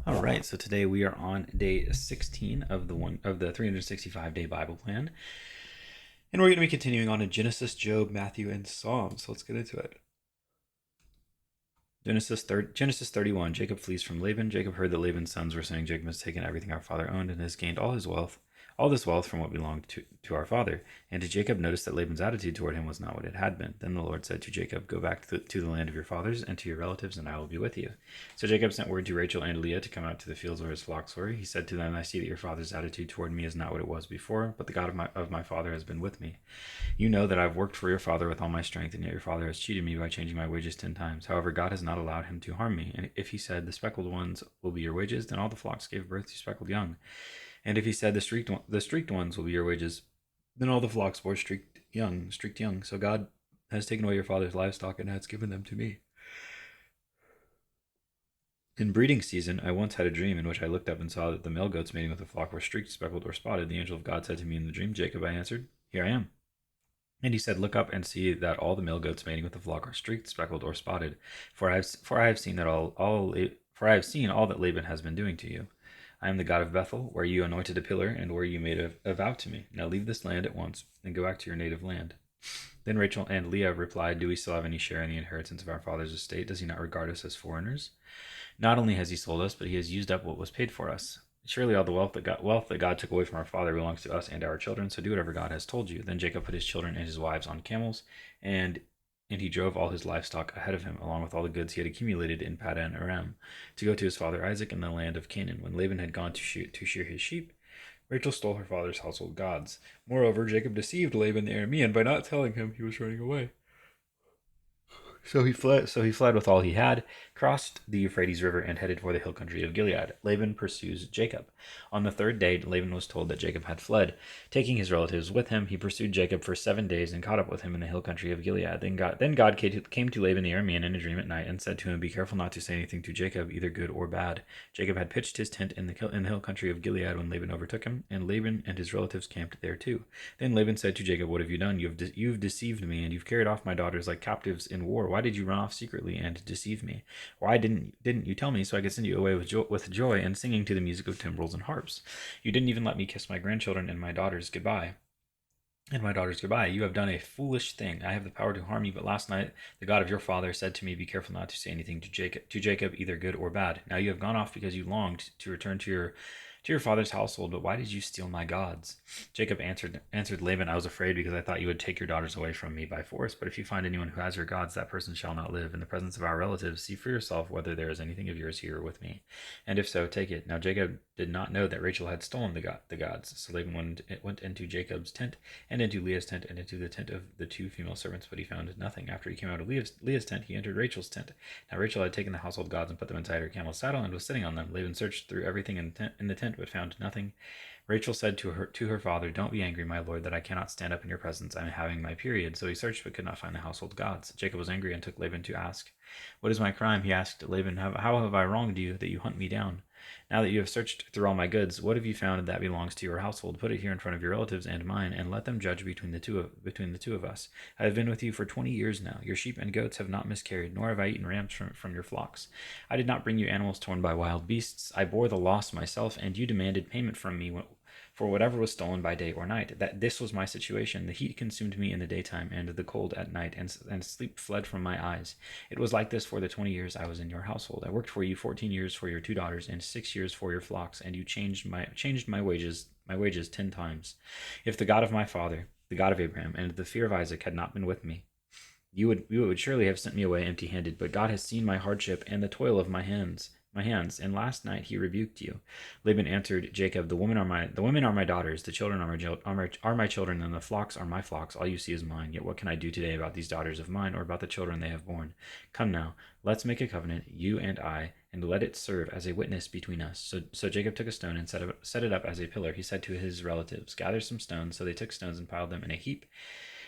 All right, so today we are on day 16 of the 365-day Bible plan, and we're going to be continuing on in Genesis, Job, Matthew, and Psalms. So let's get into it. Genesis 31. Jacob flees from Laban. Jacob heard that Laban's sons were saying, Jacob has taken everything our father owned and has gained all this wealth from what belonged to our father. And Jacob noticed that Laban's attitude toward him was not what it had been. Then the Lord said to Jacob, go back to the land of your fathers and to your relatives, and I will be with you. So Jacob sent word to Rachel and Leah to come out to the fields where his flocks were. He said to them, I see that your father's attitude toward me is not what it was before, but the God of my father has been with me. You know that I've worked for your father with all my strength, and yet your father has cheated me by changing my wages 10 times. However, God has not allowed him to harm me. And if he said, the speckled ones will be your wages, then all the flocks gave birth to speckled young. And if he said, the streaked ones will be your wages, then all the flocks bore streaked young. So God has taken away your father's livestock and has given them to me. In breeding season, I once had a dream in which I looked up and saw that the male goats mating with the flock were streaked, speckled, or spotted. The angel of God said to me in the dream, Jacob, I answered, here I am. And he said, look up and see that all the male goats mating with the flock are streaked, speckled, or spotted. For I have seen all that Laban has been doing to you. I am the God of Bethel, where you anointed a pillar and where you made a vow to me. Now leave this land at once and go back to your native land. Then Rachel and Leah replied, do we still have any share in the inheritance of our father's estate? Does he not regard us as foreigners? Not only has he sold us, but he has used up what was paid for us. Surely all the wealth that God took away from our father belongs to us and our children, so do whatever God has told you. Then Jacob put his children and his wives on camels, and he drove all his livestock ahead of him, along with all the goods he had accumulated in Paddan Aram, to go to his father Isaac in the land of Canaan. When Laban had gone to shear his sheep, Rachel stole her father's household gods. Moreover, Jacob deceived Laban the Aramean by not telling him he was running away. So he fled with all he had, crossed the Euphrates River, and headed for the hill country of Gilead. Laban pursues Jacob. On the third day, Laban was told that Jacob had fled. Taking his relatives with him, he pursued Jacob for 7 days and caught up with him in the hill country of Gilead. Then God came to Laban the Aramean in a dream at night and said to him, be careful not to say anything to Jacob, either good or bad. Jacob had pitched his tent in the hill country of Gilead when Laban overtook him, and Laban and his relatives camped there too. Then Laban said to Jacob, what have you done? You've deceived me, and you've carried off my daughters like captives in war. Why did you run off secretly and deceive me? Why didn't you tell me so I could send you away with joy and singing to the music of timbrels and harps? You didn't even let me kiss my grandchildren and my daughters goodbye. You have done a foolish thing. I have the power to harm you, but last night the God of your father said to me, be careful not to say anything to Jacob, either good or bad. Now you have gone off because you longed to return to your father's household, but why did you steal my gods? Jacob answered Laban, I was afraid because I thought you would take your daughters away from me by force, but if you find anyone who has your gods, that person shall not live. In the presence of our relatives, see for yourself whether there is anything of yours here with me, and if so, take it. Now Jacob did not know that Rachel had stolen the gods, so Laban went into Jacob's tent and into Leah's tent and into the tent of the 2 female servants, but he found nothing. After he came out of Leah's tent, he entered Rachel's tent. Now Rachel had taken the household gods and put them inside her camel's saddle and was sitting on them. Laban searched through everything in the tent but found nothing. Rachel said to her father, don't be angry, my lord, that I cannot stand up in your presence. I am having my period. So he searched but could not find the household gods. Jacob was angry and took Laban to ask. What is my crime? He asked Laban. How have I wronged you that you hunt me down? Now that you have searched through all my goods, what have you found that belongs to your household? Put it here in front of your relatives and mine, and let them judge between the two of us. I have been with you for 20 years now. Your sheep and goats have not miscarried, nor have I eaten rams from your flocks. I did not bring you animals torn by wild beasts. I bore the loss myself, and you demanded payment from me for whatever was stolen by day or night. This was my situation. The heat consumed me in the daytime, and the cold at night, and sleep fled from my eyes. It was like this for the 20 years I was in your household. I worked for you 14 years for your 2 daughters, and 6 years for your flocks, and you changed my wages 10 times. If the God of my father, the God of Abraham, and the fear of Isaac had not been with me, you would surely have sent me away empty-handed. But God has seen my hardship and the toil of my hands, and last night he rebuked you. Laban answered Jacob, the women are my daughters, the children are my children, and the flocks are my flocks. All you see is mine. Yet what can I do today about these daughters of mine, or about the children they have borne? Come now, let's make a covenant, you and I, and let it serve as a witness between us. So Jacob took a stone and set it up as a pillar. He said to his relatives, gather some stones. So they took stones and piled them in a heap,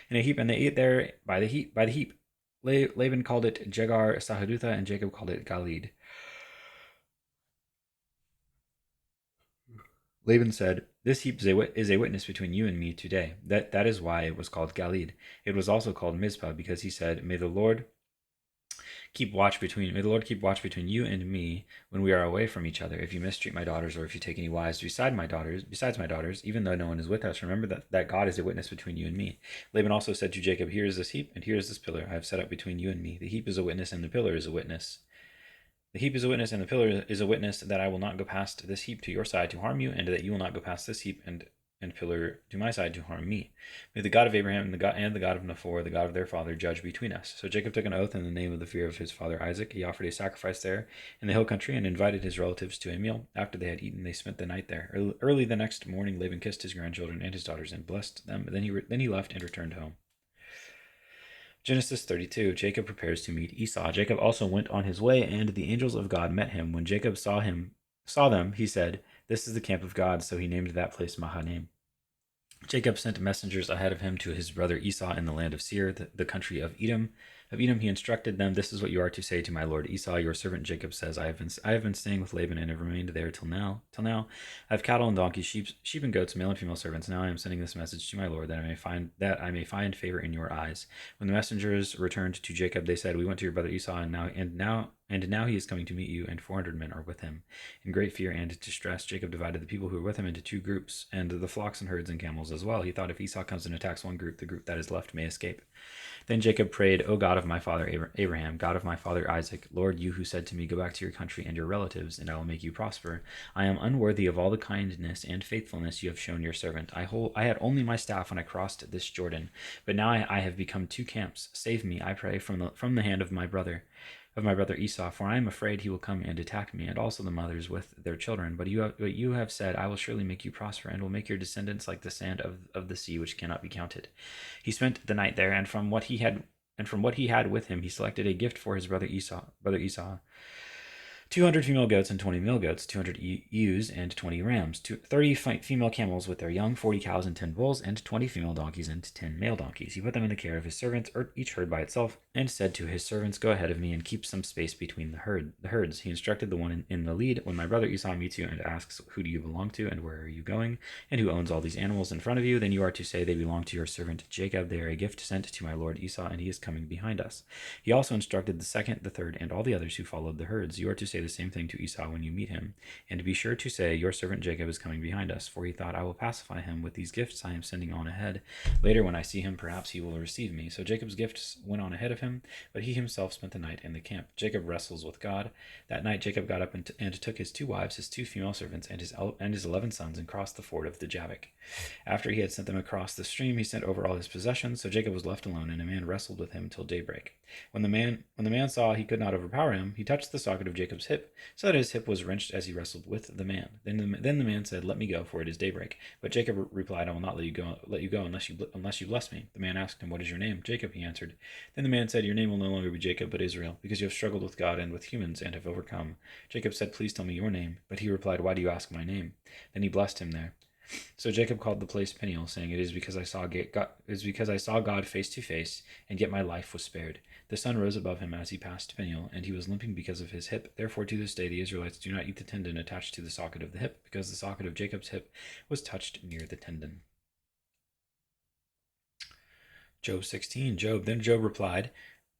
and they ate there by the heap. Laban called it Jegar Sahadutha, and Jacob called it Galid. Laban said, this heap is a witness between you and me today. That is why it was called Galid. It was also called Mizpah, because he said, May the Lord May the Lord keep watch between you and me when we are away from each other. If you mistreat my daughters, or if you take any wives besides my daughters, even though no one is with us, remember that God is a witness between you and me." Laban also said to Jacob, "Here is this heap, and here is this pillar I have set up between you and me. The heap is a witness, and the pillar is a witness. The heap is a witness, and the pillar is a witness that I will not go past this heap to your side to harm you, and that you will not go past this heap and pillar to my side to harm me. May the God of Abraham and the God of Nahor, the God of their father, judge between us." So Jacob took an oath in the name of the fear of his father Isaac. He offered a sacrifice there in the hill country and invited his relatives to a meal. After they had eaten, they spent the night there. Early the next morning, Laban kissed his grandchildren and his daughters and blessed them. Then he left and returned home. Genesis 32. Jacob prepares to meet Esau. Jacob also went on his way, and the angels of God met him. When Jacob saw them, he said, "This is the camp of God." So he named that place Mahanaim. Jacob sent messengers ahead of him to his brother Esau in the land of Seir, the country of Edom. He instructed them, "This is what you are to say to my lord Esau. Your servant Jacob says, I have been staying with Laban and have remained there till now. I have cattle and donkeys, sheep and goats, male and female servants. Now I am sending this message to my lord that I may find favor in your eyes." When the messengers returned to Jacob, they said, "We went to your brother Esau, and now he is coming to meet you, and 400 men are with him." In great fear and distress, Jacob divided the people who were with him into two groups, and the flocks and herds and camels as well. He thought, if Esau comes and attacks one group, the group that is left may escape. Then Jacob prayed, "O God of my father Abraham, God of my father Isaac, Lord, you who said to me, 'Go back to your country and your relatives, and I will make you prosper,' I am unworthy of all the kindness and faithfulness you have shown your servant. I had only my staff when I crossed this Jordan, but now I have become two camps. Save me, I pray, from the hand of my brother Esau, for I am afraid he will come and attack me, and also the mothers with their children. But you have said, 'I will surely make you prosper, and will make your descendants like the sand of the sea, which cannot be counted.'" He spent the night there, and from what he had with him, he selected a gift for his brother Esau. 200 female goats and 20 male goats, 200 ewes and 20 rams, 30 female camels with their young, 40 cows and 10 bulls, and 20 female donkeys and 10 male donkeys. He put them in the care of his servants, each herd by itself, and said to his servants, "Go ahead of me and keep some space between the herds." He instructed the one in the lead, "When my brother Esau meets you and asks, 'Who do you belong to, and where are you going, and who owns all these animals in front of you?' then you are to say, 'They belong to your servant Jacob. They are a gift sent to my lord Esau, and he is coming behind us.'" He also instructed the second, the third, and all the others who followed the herds, "You are to say the same thing to Esau when you meet him, and be sure to say, 'Your servant Jacob is coming behind us,' for he thought, 'I will pacify him with these gifts I am sending on ahead. Later, when I see him, perhaps he will receive me.' So Jacob's gifts went on ahead of him, but he himself spent the night in the camp. Jacob wrestles with God. That night Jacob got up and took his 2 wives, his 2 female servants, and his 11 sons, and crossed the ford of the Jabbok. After he had sent them across the stream, he sent over all his possessions. So Jacob was left alone, and a man wrestled with him till daybreak. When the man saw he could not overpower him, he touched the socket of Jacob's hip, so that his hip was wrenched as he wrestled with the man. Then the man said, "Let me go, for it is daybreak." But Jacob replied, "I will not let you go unless you bless me." The man asked him, "What is your name?" "Jacob," he answered. Then the man said, "Your name will no longer be Jacob, but Israel, because you have struggled with God and with humans and have overcome." Jacob said, "Please tell me your name." But he replied, "Why do you ask my name?" Then he blessed him there. So Jacob called the place Peniel, saying, "It is because I saw God face to face, and yet my life was spared." The sun rose above him as he passed Peniel, and he was limping because of his hip. Therefore, to this day, the Israelites do not eat the tendon attached to the socket of the hip, because the socket of Jacob's hip was touched near the tendon. Job 16. Then Job replied,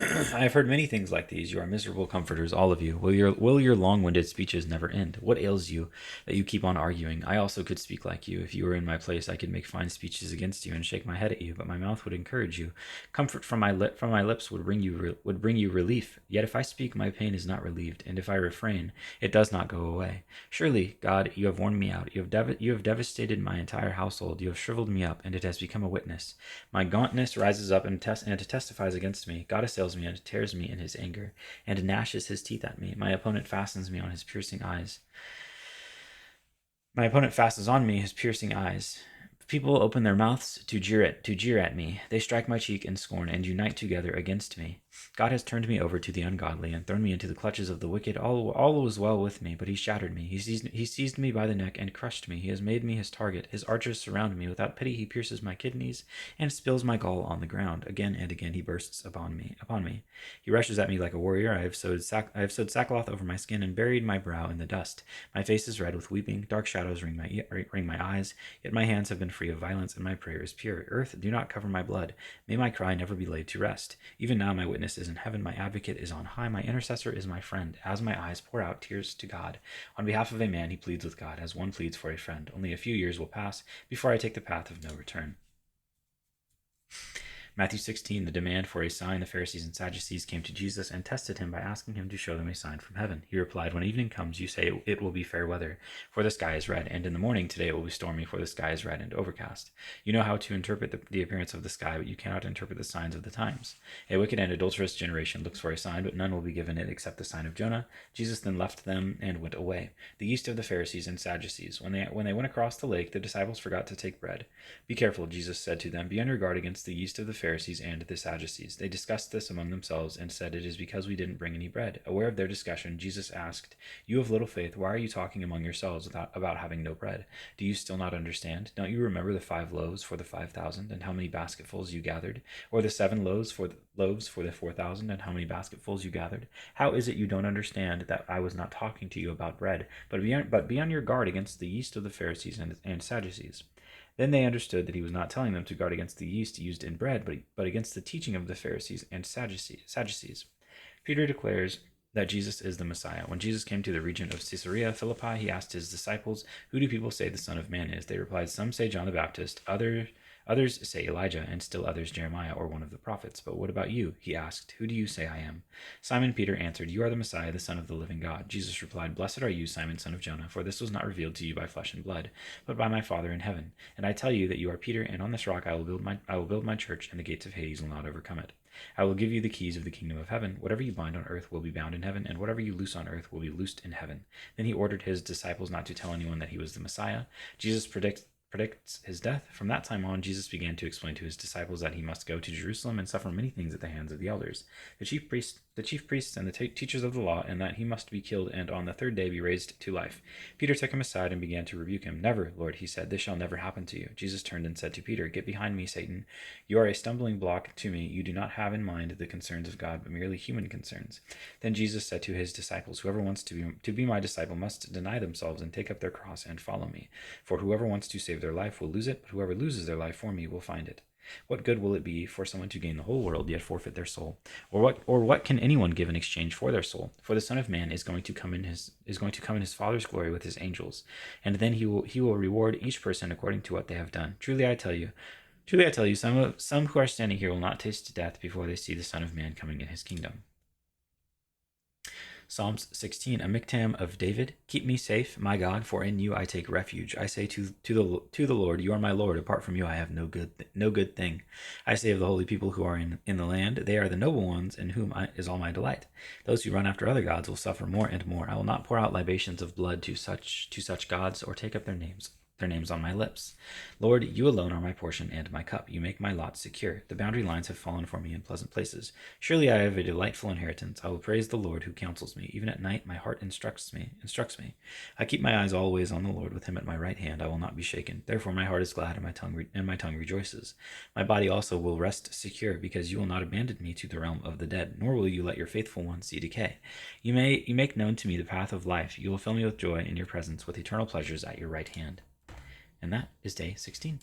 "I have heard many things like these. You are miserable comforters, all of you. Will your long-winded speeches never end? What ails you that you keep on arguing? I also could speak like you. If you were in my place, I could make fine speeches against you and shake my head at you, but my mouth would encourage you. Comfort from my lips would bring you relief. Yet if I speak, my pain is not relieved, and if I refrain, it does not go away. Surely, God, you have worn me out. You have devastated my entire household. You have shriveled me up, and it has become a witness. My gauntness rises up and testifies against me. God assails me and tears me in his anger, and gnashes his teeth at me. My opponent fastens on me his piercing eyes. People open their mouths to jeer at me. They strike my cheek in scorn and unite together against me. God has turned me over to the ungodly and thrown me into the clutches of the wicked. All was well with me, but he shattered me. He seized me by the neck and crushed me. He has made me his target. His archers surround me. Without pity, he pierces my kidneys and spills my gall on the ground. Again and again, he bursts upon me. He rushes at me like a warrior. I have sewed sackcloth over my skin and buried my brow in the dust. My face is red with weeping. Dark shadows ring my eyes. Yet my hands have been free of violence, and my prayer is pure. Earth, do not cover my blood. May my cry never be laid to rest. Even now, my witness witness is in heaven, my advocate is on high, my intercessor is my friend. As my eyes pour out tears to God, on behalf of a man he pleads with God, as one pleads for a friend. Only a few years will pass before I take the path of no return. Matthew 16, the demand for a sign. The Pharisees and Sadducees came to Jesus and tested him by asking him to show them a sign from heaven. He replied, when evening comes, you say it will be fair weather, for the sky is red, and in the morning today it will be stormy, for the sky is red and overcast. You know how to interpret the appearance of the sky, but you cannot interpret the signs of the times. A wicked and adulterous generation looks for a sign, but none will be given it except the sign of Jonah. Jesus then left them and went away. The yeast of the Pharisees and Sadducees. When they went across the lake, the disciples forgot to take bread. Be careful, Jesus said to them. Be on your guard against the yeast of the Pharisees and the Sadducees. They discussed this among themselves and said, it is because we didn't bring any bread. Aware of their discussion, Jesus asked, you have little faith. Why are you talking among yourselves about having no bread? Do you still not understand? Don't you remember the 5 loaves for the 5,000 and how many basketfuls you gathered? Or the 7 loaves for the 4,000 and how many basketfuls you gathered? How is it you don't understand that I was not talking to you about bread, but be on your guard against the yeast of the Pharisees and Sadducees? Then they understood that he was not telling them to guard against the yeast used in bread, but against the teaching of the Pharisees and Sadducees. Peter declares that Jesus is the Messiah. When Jesus came to the region of Caesarea Philippi, he asked his disciples, who do people say the Son of Man is? They replied, some say John the Baptist, others say Elijah, and still others Jeremiah or one of the prophets. But what about you? He asked, who do you say I am? Simon Peter answered, you are the Messiah, the Son of the living God. Jesus replied, blessed are you, Simon, son of Jonah, for this was not revealed to you by flesh and blood, but by my Father in heaven. And I tell you that you are Peter, and on this rock I will build my church, and the gates of Hades will not overcome it. I will give you the keys of the kingdom of heaven. Whatever you bind on earth will be bound in heaven, and whatever you loose on earth will be loosed in heaven. Then he ordered his disciples not to tell anyone that he was the Messiah. Jesus predicts his death. From that time on, Jesus began to explain to his disciples that he must go to Jerusalem and suffer many things at the hands of the elders, the chief priests and the teachers of the law, and that he must be killed and on the 3rd day be raised to life. Peter took him aside and began to rebuke him. Never, Lord, he said, this shall never happen to you. Jesus turned and said to Peter, get behind me, Satan. You are a stumbling block to me. You do not have in mind the concerns of God, but merely human concerns. Then Jesus said to his disciples, whoever wants to be my disciple must deny themselves and take up their cross and follow me. For whoever wants to save their life will lose it, but whoever loses their life for me will find it. What good will it be for someone to gain the whole world yet forfeit their soul? Or what can anyone give in exchange for their soul? For the Son of Man is going to come in his Father's glory with his angels, and then he will reward each person according to what they have done. Truly I tell you, some who are standing here will not taste death before they see the Son of Man coming in his kingdom. Psalms 16, a miktam of David. Keep me safe, my God, for in you I take refuge. I say to the Lord, you are my Lord. Apart from you I have no good thing. I say of the holy people who are in the land, they are the noble ones, in whom is all my delight. Those who run after other gods will suffer more and more. I will not pour out libations of blood to such gods, or take up their names on my lips. Lord, you alone are my portion and my cup. You make my lot secure. The boundary lines have fallen for me in pleasant places. Surely I have a delightful inheritance. I will praise the Lord who counsels me. Even at night my heart instructs me. I keep my eyes always on the Lord. With him at my right hand I will not be shaken. Therefore my heart is glad and my tongue rejoices. My body also will rest secure, because you will not abandon me to the realm of the dead, nor will you let your faithful one see decay. You make known to me the path of life. You will fill me with joy in your presence, with eternal pleasures at your right hand. And that is day 16.